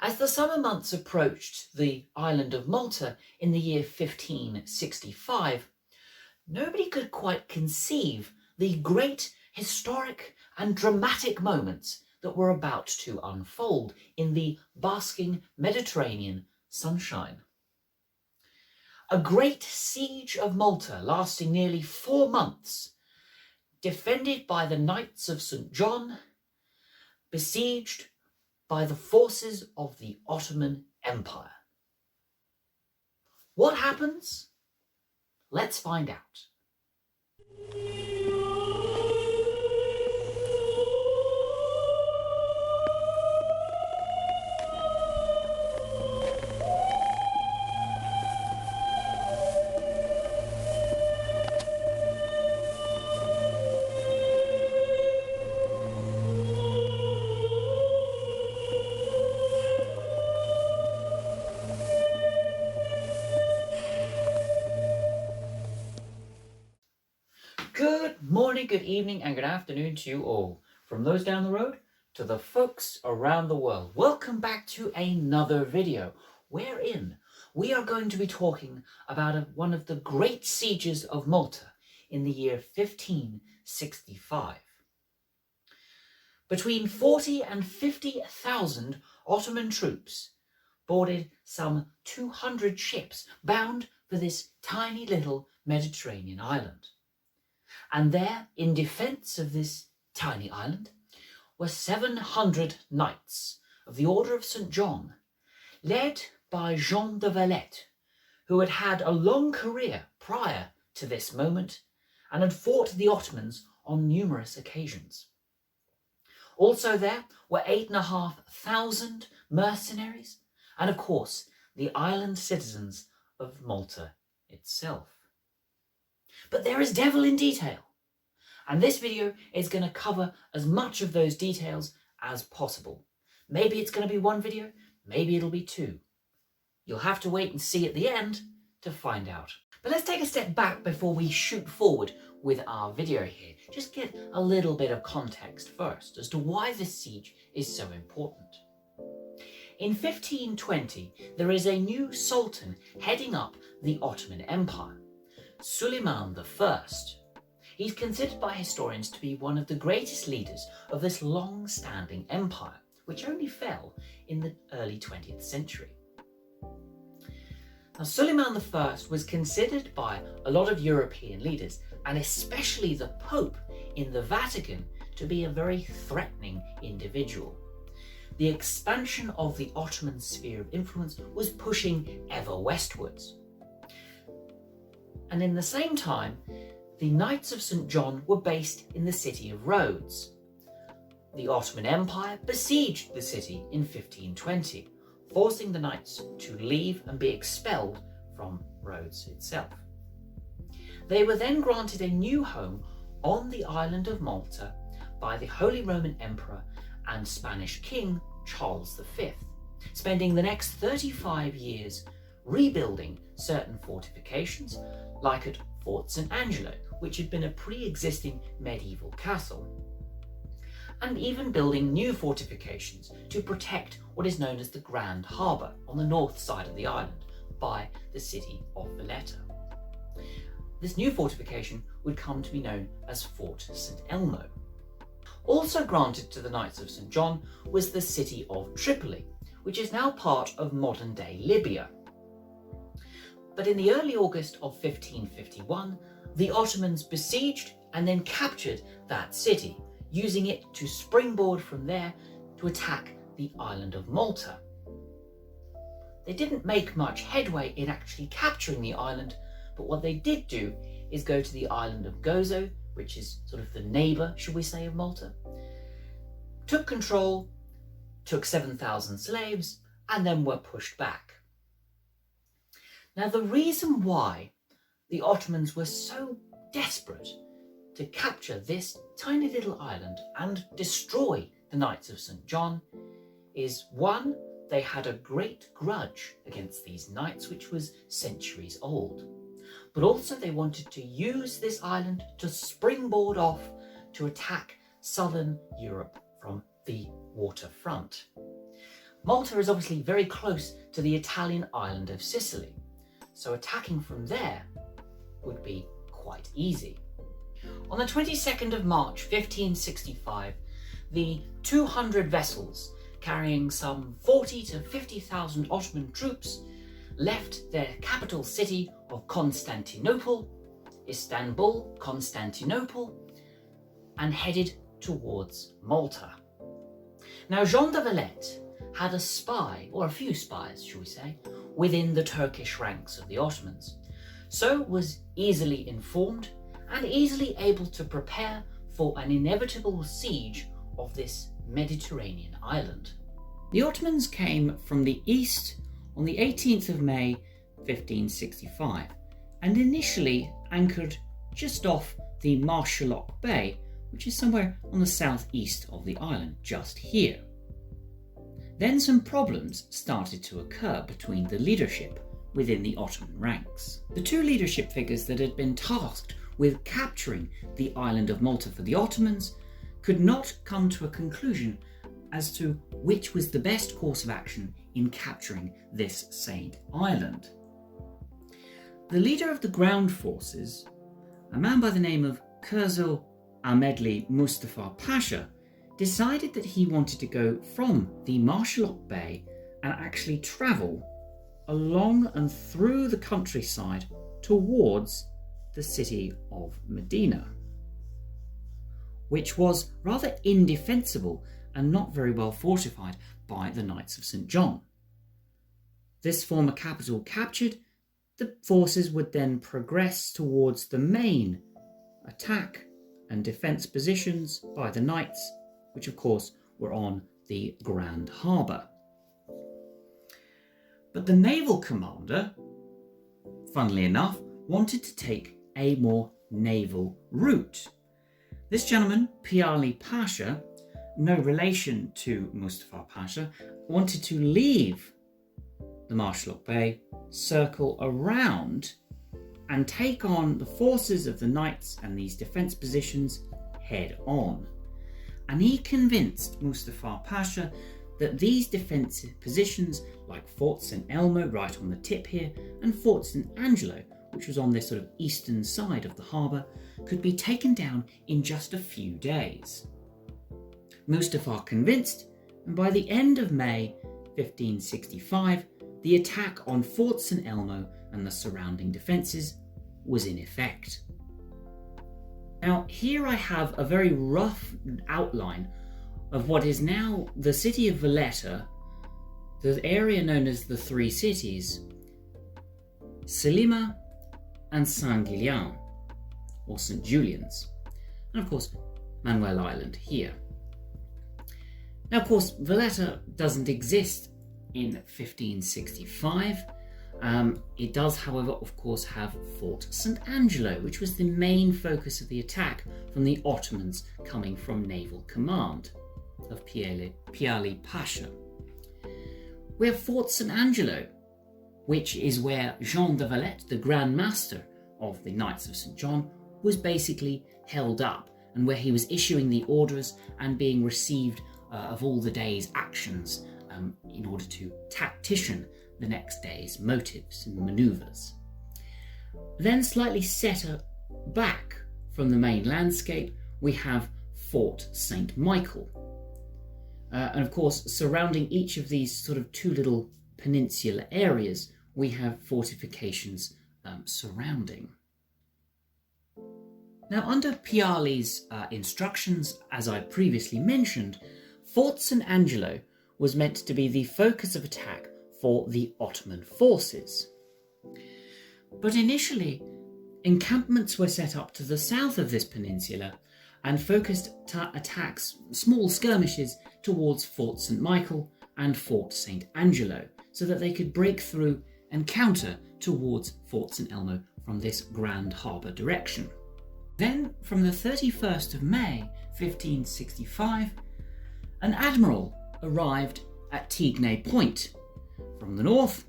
As the summer months approached the island of Malta in the year 1565, nobody could quite conceive the great historic and dramatic moments that were about to unfold in the basking Mediterranean sunshine. A great siege of Malta lasting nearly 4 months, defended by the Knights of St. John, besieged by the forces of the Ottoman Empire. What happens? Let's find out. Good morning, good evening, and good afternoon to you all. From those down the road to the folks around the world. Welcome back to another video, wherein we are going to be talking about one of the great sieges of Malta in the year 1565. Between 40 and 50,000 Ottoman troops boarded some 200 ships bound for this tiny little Mediterranean island. And there, in defence of this tiny island, were 700 knights of the Order of St. John, led by Jean de Valette, who had had a long career prior to this moment and had fought the Ottomans on numerous occasions. Also there were 8,500 mercenaries and, of course, the island citizens of Malta itself. But there is devil in detail, and this video is going to cover as much of those details as possible. Maybe it's going to be one video, maybe it'll be two. You'll have to wait and see at the end to find out. But let's take a step back before we shoot forward with our video here. Just get a little bit of context first as to why this siege is so important. In 1520, there is a new sultan heading up the Ottoman Empire, Suleiman I. He's considered by historians to be one of the greatest leaders of this long-standing empire, which only fell in the early 20th century. Now, Suleiman I was considered by a lot of European leaders, and especially the Pope in the Vatican, to be a very threatening individual. The expansion of the Ottoman sphere of influence was pushing ever westwards. And in the same time, the Knights of St. John were based in the city of Rhodes. The Ottoman Empire besieged the city in 1520, forcing the Knights to leave and be expelled from Rhodes itself. They were then granted a new home on the island of Malta by the Holy Roman Emperor and Spanish King Charles V, spending the next 35 years rebuilding certain fortifications, like at Fort St. Angelo, which had been a pre-existing medieval castle, and even building new fortifications to protect what is known as the Grand Harbour on the north side of the island by the city of Valletta. This new fortification would come to be known as Fort St. Elmo. Also granted to the Knights of St. John was the city of Tripoli, which is now part of modern-day Libya. But in the early August of 1551, the Ottomans besieged and then captured that city, using it to springboard from there to attack the island of Malta. They didn't make much headway in actually capturing the island, but what they did do is go to the island of Gozo, which is sort of the neighbour, should we say, of Malta, took control, took 7,000 slaves, and then were pushed back. Now, the reason why the Ottomans were so desperate to capture this tiny little island and destroy the Knights of St. John is, one, they had a great grudge against these knights, which was centuries old. But also they wanted to use this island to springboard off to attack southern Europe from the waterfront. Malta is obviously very close to the Italian island of Sicily, so attacking from there would be quite easy. On the 22nd of March 1565, the 200 vessels carrying some 40 to 50,000 Ottoman troops left their capital city of Istanbul, Constantinople, and headed towards Malta. Now, Jean de Valette had a spy, or a few spies, shall we say, within the Turkish ranks of the Ottomans, so was easily informed and easily able to prepare for an inevitable siege of this Mediterranean island. The Ottomans came from the east on the 18th of May 1565 and initially anchored just off the Marshallock Bay, which is somewhere on the southeast of the island, just here. Then some problems started to occur between the leadership within the Ottoman ranks. The two leadership figures that had been tasked with capturing the island of Malta for the Ottomans could not come to a conclusion as to which was the best course of action in capturing this said island. The leader of the ground forces, a man by the name of Kurzil Ahmedli Mustafa Pasha, decided that he wanted to go from the Marshallock Bay and actually travel along and through the countryside towards the city of Medina, which was rather indefensible and not very well fortified by the Knights of St. John. This former capital captured, the forces would then progress towards the main attack and defence positions by the Knights, which of course were on the Grand Harbour. But the naval commander, funnily enough, wanted to take a more naval route. This gentleman, Piali Pasha, no relation to Mustafa Pasha, wanted to leave the Marshallock Bay, circle around and take on the forces of the Knights and these defence positions head on. And he convinced Mustafa Pasha that these defensive positions, like Fort St. Elmo right on the tip here, and Fort St. Angelo, which was on this sort of eastern side of the harbour, could be taken down in just a few days. Mustafa convinced, and by the end of May 1565, the attack on Fort St. Elmo and the surrounding defences was in effect. Now, here I have a very rough outline of what is now the city of Valletta, the area known as the Three Cities, Selima and Saint Guillen, or St. Julian's, and of course Manuel Island here. Now, of course, Valletta doesn't exist in 1565. It does, however, of course, have Fort St. Angelo, which was the main focus of the attack from the Ottomans coming from naval command of Piali Pasha. We have Fort St. Angelo, which is where Jean de Valette, the Grand Master of the Knights of St. John, was basically held up, and where he was issuing the orders and being received of all the day's actions in order to tactician the next day's motives and manoeuvres. Then slightly set back from the main landscape, we have Fort St. Michael. And of course, surrounding each of these sort of two little peninsular areas, we have fortifications surrounding. Now, under Piali's instructions, as I previously mentioned, Fort St. Angelo was meant to be the focus of attack for the Ottoman forces. But initially, encampments were set up to the south of this peninsula and focused attacks, small skirmishes, towards Fort St. Michael and Fort St. Angelo, so that they could break through and counter towards Fort St. Elmo from this Grand Harbour direction. Then, from the 31st of May 1565, an admiral arrived at Tignes Point from the north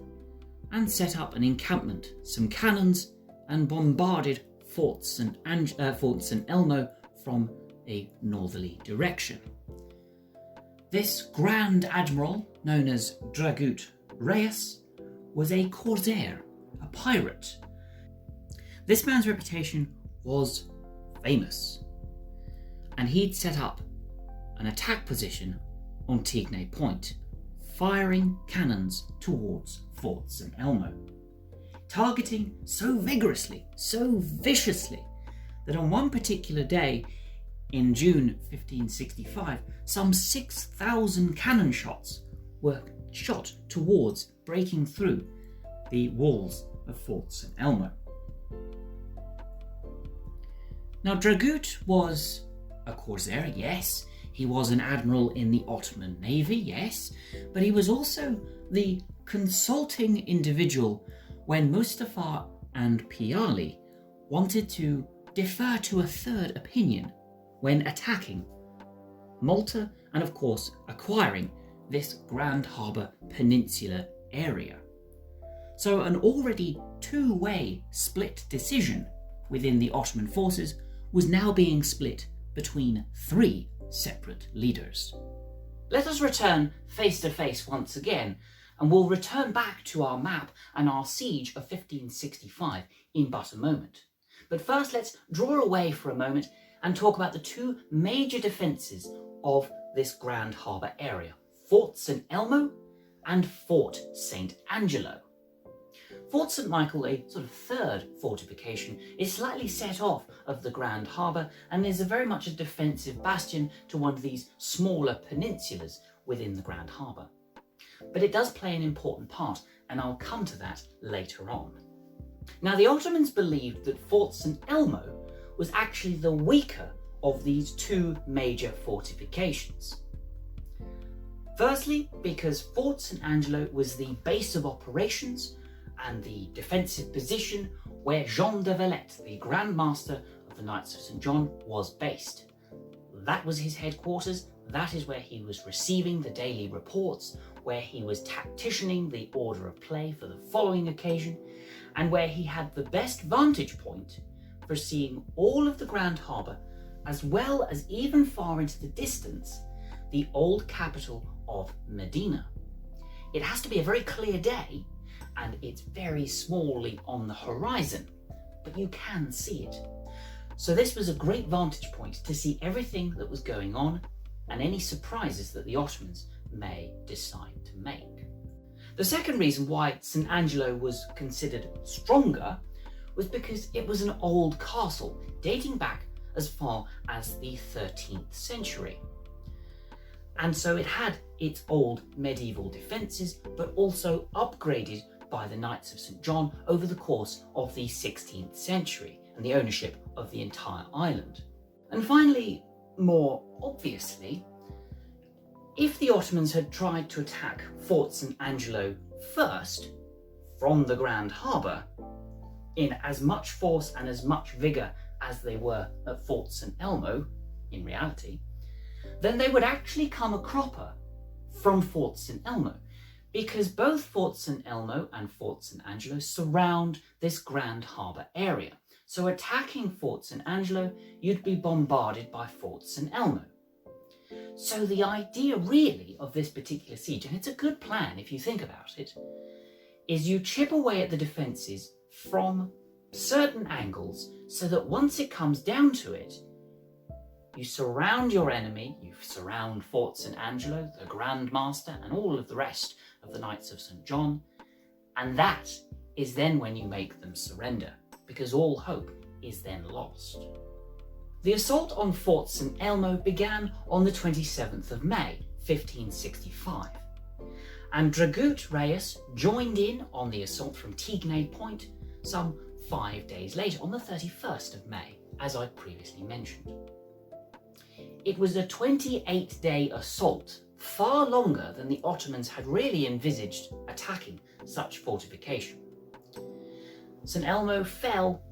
and set up an encampment, some cannons, and bombarded Fort St. Elmo from a northerly direction. This Grand Admiral, known as Dragut Reis, was a corsair, a pirate. This man's reputation was famous, and he'd set up an attack position on Tignes Point, firing cannons towards Fort St. Elmo, targeting so vigorously, so viciously, that on one particular day in June 1565, some 6,000 cannon shots were shot towards breaking through the walls of Fort St. Elmo. Now, Dragut was a corsair, yes. He was an admiral in the Ottoman Navy, yes. But he was also the consulting individual when Mustafa and Piali wanted to defer to a third opinion when attacking Malta and, of course, acquiring this Grand Harbour Peninsula area. So an already two-way split decision within the Ottoman forces was now being split between three separate leaders. Let us return face to face once again, and we'll return back to our map and our siege of 1565 in but a moment. But first, let's draw away for a moment and talk about the two major defences of this Grand Harbour area, Fort St. Elmo and Fort St. Angelo. Fort St. Michael, a sort of third fortification, is slightly set off of the Grand Harbour and is very much a defensive bastion to one of these smaller peninsulas within the Grand Harbour. But it does play an important part, and I'll come to that later on. Now, the Ottomans believed that Fort St. Elmo was actually the weaker of these two major fortifications. Firstly, because Fort St. Angelo was the base of operations and the defensive position where Jean de Valette, the Grand Master of the Knights of St. John, was based. That was his headquarters, that is where he was receiving the daily reports, where he was tacticianing the order of play for the following occasion, and where he had the best vantage point for seeing all of the Grand Harbour, as well as even far into the distance, the old capital of Medina. It has to be a very clear day, and it's very smallly on the horizon, but you can see it. So this was a great vantage point to see everything that was going on and any surprises that the Ottomans may decide to make. The second reason why St. Angelo was considered stronger was because it was an old castle dating back as far as the 13th century. And so it had its old medieval defences, but also upgraded by the Knights of St. John over the course of the 16th century and the ownership of the entire island. And finally, more obviously, if the Ottomans had tried to attack Fort St. Angelo first from the Grand Harbour in as much force and as much vigour as they were at Fort St. Elmo, in reality, then they would actually come a cropper from Fort St. Elmo, because both Fort St. Elmo and Fort St. Angelo surround this Grand Harbour area. So attacking Fort St. Angelo, you'd be bombarded by Fort St. Elmo. So the idea really of this particular siege, and it's a good plan if you think about it, is you chip away at the defences from certain angles so that once it comes down to it, you surround your enemy, you surround Fort St. Angelo, the Grand Master, and all of the rest of the Knights of St. John, and that is then when you make them surrender, because all hope is then lost. The assault on Fort St. Elmo began on the 27th of May, 1565, and Dragut Reis joined in on the assault from Tignes Point some 5 days later, on the 31st of May, as I previously mentioned. It was a 28-day assault, far longer than the Ottomans had really envisaged attacking such fortification. St. Elmo fell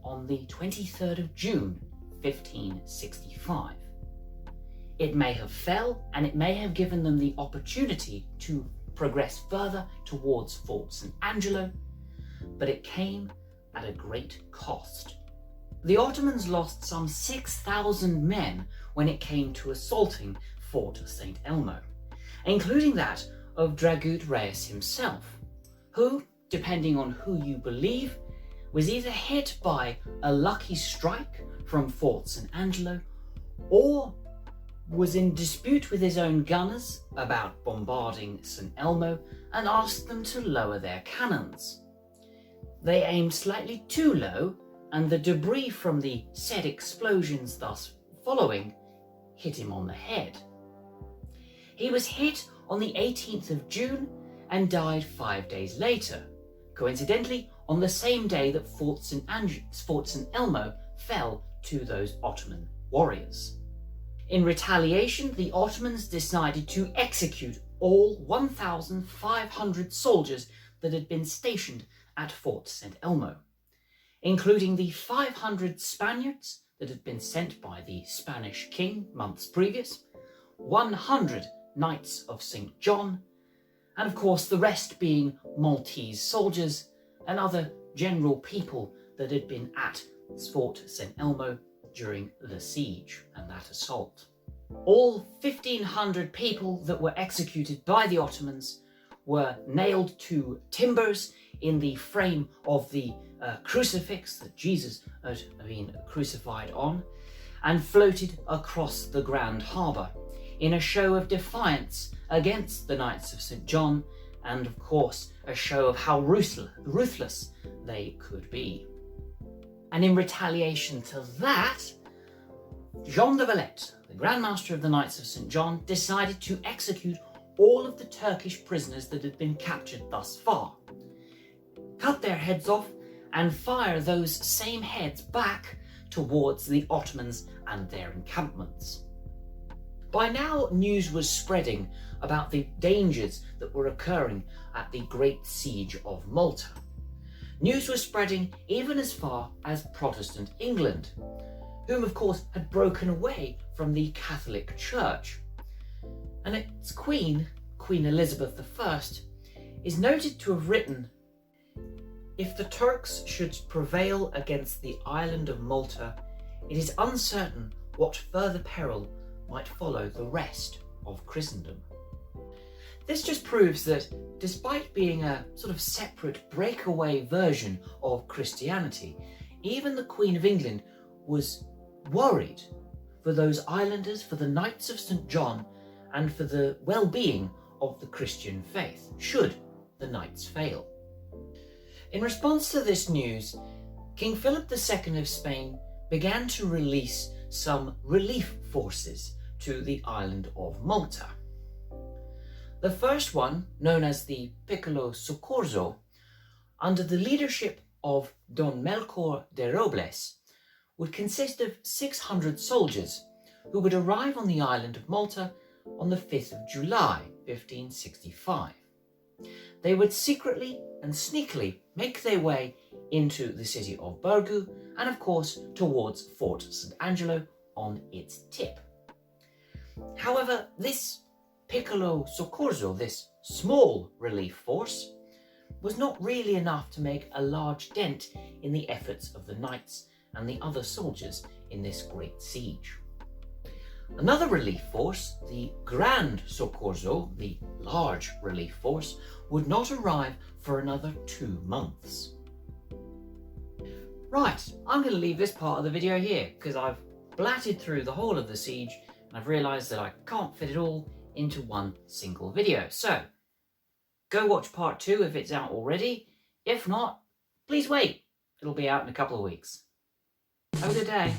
on the 23rd of June, 1565. It may have fell, and it may have given them the opportunity to progress further towards Fort St. Angelo, but it came at a great cost. The Ottomans lost some 6,000 men when it came to assaulting Fort St. Elmo. including that of Dragut Reis himself, who, depending on who you believe, was either hit by a lucky strike from Fort St. Angelo or was in dispute with his own gunners about bombarding St. Elmo and asked them to lower their cannons. They aimed slightly too low, and the debris from the said explosions thus following hit him on the head. He was hit on the 18th of June and died 5 days later, coincidentally on the same day that Fort St. Elmo fell to those Ottoman warriors. In retaliation, the Ottomans decided to execute all 1,500 soldiers that had been stationed at Fort St. Elmo, including the 500 Spaniards that had been sent by the Spanish king months previous, 100 Knights of St. John, and of course the rest being Maltese soldiers and other general people that had been at Fort St. Elmo during the siege and that assault. All 1,500 people that were executed by the Ottomans were nailed to timbers in the frame of the crucifix that Jesus had been crucified on, and floated across the Grand Harbour in a show of defiance against the Knights of St. John, and of course a show of how ruthless they could be. And in retaliation to that, Jean de Valette, the Grand Master of the Knights of St. John, decided to execute all of the Turkish prisoners that had been captured thus far, cut their heads off and fire those same heads back towards the Ottomans and their encampments. By now, news was spreading about the dangers that were occurring at the Great Siege of Malta. News was spreading even as far as Protestant England, whom of course had broken away from the Catholic Church. And its Queen, Queen Elizabeth I, is noted to have written, "If the Turks should prevail against the island of Malta, it is uncertain what further peril might follow the rest of Christendom." This just proves that despite being a sort of separate breakaway version of Christianity, even the Queen of England was worried for those islanders, for the Knights of St. John, and for the well-being of the Christian faith, should the Knights fail. In response to this news, King Philip II of Spain began to release some relief forces to the island of Malta. The first one, known as the Piccolo Soccorso, under the leadership of Don Melchor de Robles, would consist of 600 soldiers who would arrive on the island of Malta on the 5th of July, 1565. They would secretly and sneakily make their way into the city of Burgu and of course towards Fort St. Angelo on its tip. However, this Piccolo Soccorso, this small relief force, was not really enough to make a large dent in the efforts of the knights and the other soldiers in this great siege. Another relief force, the Grand Soccorso, the large relief force, would not arrive for another 2 months. Right, I'm going to leave this part of the video here because I've blatted through the whole of the siege and I've realised that I can't fit it all into one single video. So, go watch part 2 if it's out already. If not, please wait. It'll be out in a couple of weeks. Have a good day.